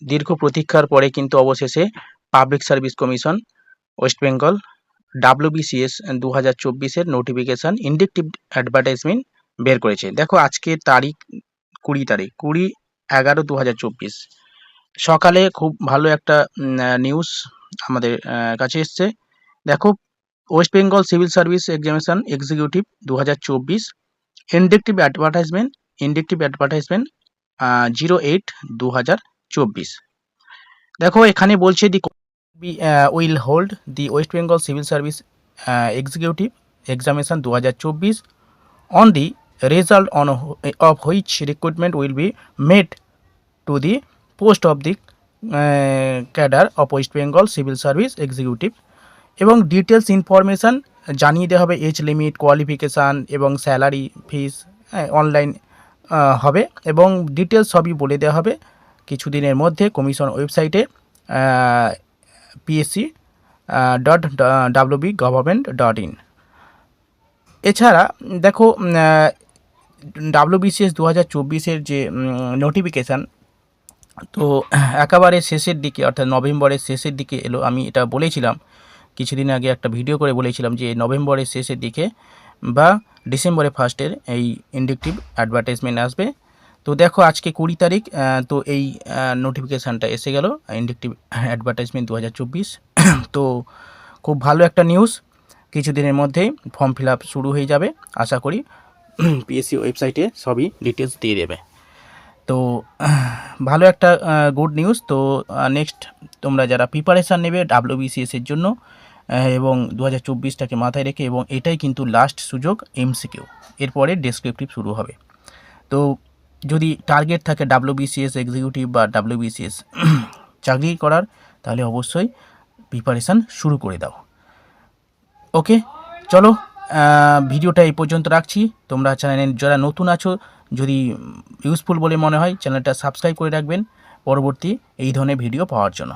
দীর্ঘ প্রতীক্ষার পরে কিন্তু অবশেষে public service commission west Bengal WBCS 2024-এর নোটিফিকেশন ইন্ডিকেটিভ অ্যাডভার্টাইজমেন্ট বের করেছে। দেখো আজকে তারিখ 20/11/2024 সকালে খুব ভালো একটা নিউজ আমাদের কাছে এসছে। দেখো West Bengal civil service examination executive 2024 indicative advertisement 08/2024। দেখো এখানে বলছে will hold the West Bengal civil service executive examination 2024 on the result of which recruitment will be made to the post of the cadre of West Bengal Civil Service Executive এবং details information জানিয়ে দেওয়া হবে, age limit, qualification এবং salary, ফিস online হবে এবং details সবই বলে দেওয়া হবে কিছুদিনের মধ্যে কমিশন ওয়েবসাইটে psc.wb.government.in। এছাড়া দেখো WBCS 2024-এর যে নোটিফিকেশান তো একেবারে শেষের দিকে অর্থাৎ নভেম্বরের শেষের দিকে এলো। আমি এটা বলেছিলাম কিছুদিন আগে, একটা ভিডিও করে বলেছিলাম যে নভেম্বরের শেষের দিকে বা ডিসেম্বরের ফার্স্টের এই ইন্ডিকেটিভ অ্যাডভার্টাইজমেন্ট আসবে। তো দেখো আজকে 20 তারিখ, তো এই নোটিফিকেশানটা এসে গেল ইন্ডিকেটিভ অ্যাডভার্টাইজমেন্ট 2024। তো খুব ভালো একটা নিউজ, কিছুদিনের মধ্যেই ফর্ম ফিল আপ শুরু হয়ে যাবে আশা করি। পিএসসি ওয়েবসাইটে সবই ডিটেলস দিয়ে দেবে। তো ভালো একটা গুড নিউজ। তো নেক্সট তোমরা যারা প্রিপারেশান নেবে WBCS-এর জন্য এবং 2024টাকে মাথায় রেখে, এবং এটাই কিন্তু লাস্ট সুযোগ MCQ, এরপরে ডেসক্রিপটিভ শুরু হবে। তো যদি টার্গেট থাকে WBCS এক্সিকিউটিভ বা WBCS চাকরি করার, তাহলে অবশ্যই প্রিপারেশান শুরু করে দাও। ওকে, চলো ভিডিওটা এই পর্যন্ত রাখছি। তোমরা চ্যানেলে যারা নতুন আছো, যদি ইউজফুল বলে মনে হয় চ্যানেলটা সাবস্ক্রাইব করে রাখবেন পরবর্তী এই ধরনের ভিডিও পাওয়ার জন্য।